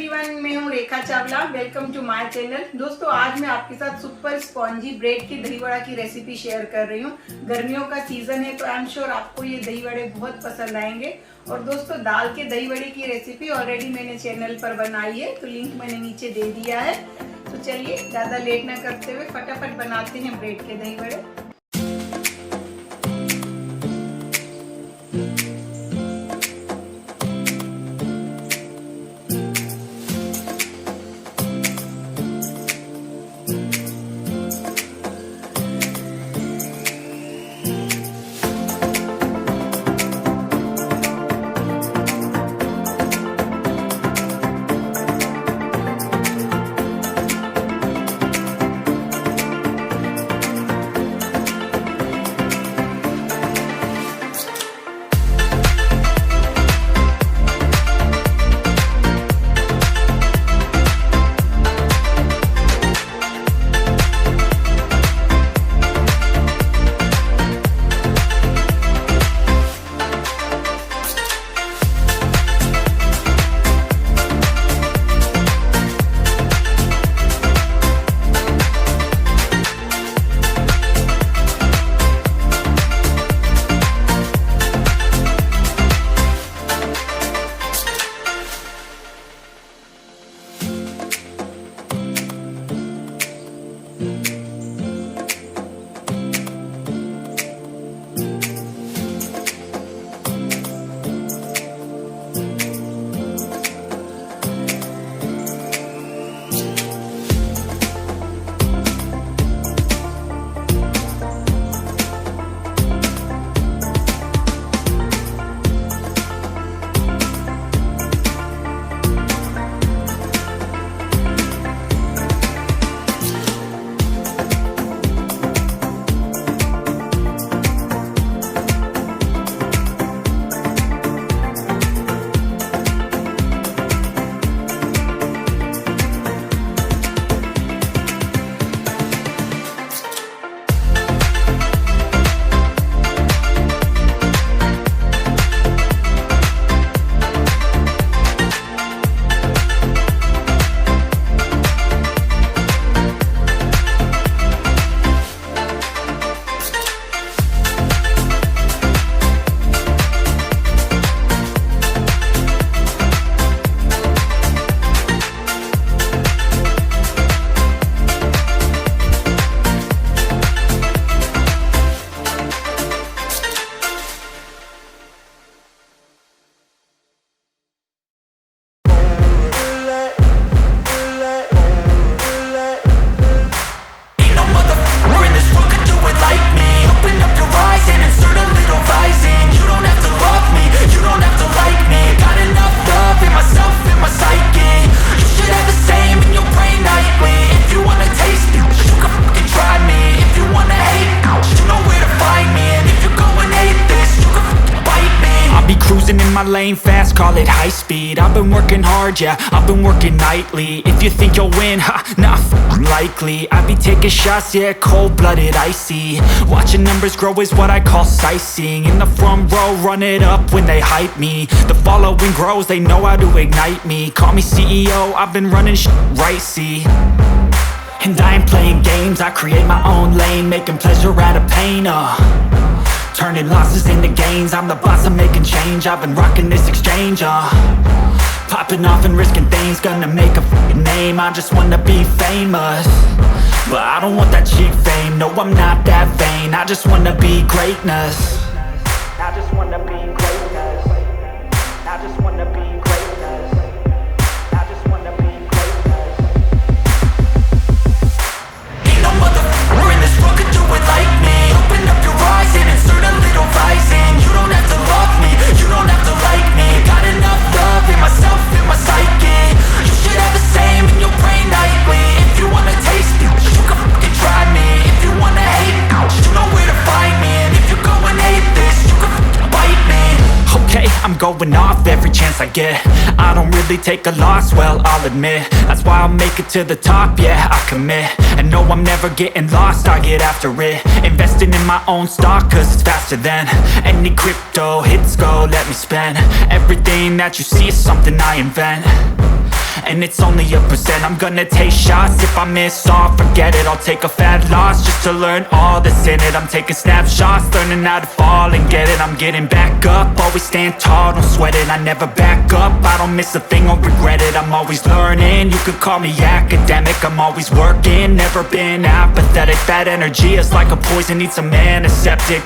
Everyone, मैं हूँ Rekha Chawla. Welcome to my channel. दोस्तों, आज मैं आपके साथ सुपर स्पॉन्जी ब्रेड की दही वड़ा की रेसिपी शेयर कर रही हूँ। गर्मियों का सीजन है तो आई एम श्योर आपको ये दही वड़े बहुत पसंद आएंगे। और दोस्तों, दाल के दही वड़े की रेसिपी ऑलरेडी मैंने चैनल पर बनाई है, तो लिंक मैंने नीचे दे दिया है। तो चलिए ज़्यादा लेट ना करते हुए फटाफट बनाते हैं ब्रेड के दही वड़े। My lane fast, call it high speed. I've been working hard, yeah, I've been working nightly. If you think you'll win, ha, not likely. I be taking shots, yeah, cold-blooded, icy. Watching numbers grow is what I call sightseeing. In the front row, run it up when they hype me. The following grows, they know how to ignite me. Call me CEO, I've been running right, see. And I ain't playing games, I create my own lane, making pleasure out of pain, turning losses into gains. I'm the boss, I'm making change. I've been rocking this exchange, popping off and risking things. Gonna make a f***ing name. I just wanna be famous, but I don't want that cheap fame. No, I'm not that vain. I just wanna be greatness. I just wanna be greatness. I just wanna be greatness. I just wanna be greatness. Ain't no motherfucker in this world could do it like me. Open up your eyes and insert a little rising. You don't have to love me, you don't have to like me. Got enough love in myself, in my psyche. You should have the same in your brain nightly. If you wanna taste me, you can fucking try me. If you wanna hate, you know where to find me. And if you go and hate this, you can fucking bite me. Okay, I'm going off every chance I get. I don't really take a loss, well, I'll admit. That's why I'll make it to the top, yeah, I commit. And no, I'm never getting lost, I get after it. Investing in my own stock, cause it's faster than any crypto hits go, let me spend. Everything that you see is something I invent. and it's only a percent. I'm gonna take shots, if I miss all, forget it. I'll take a fat loss just to learn all that's in it. I'm taking snapshots, learning how to fall and get it. I'm getting back up, always stand tall, don't sweat it. I never back up, I don't miss a thing or regret it. I'm always learning, you could call me academic. I'm always working, never been apathetic. That energy is like a poison, needs a antiseptic.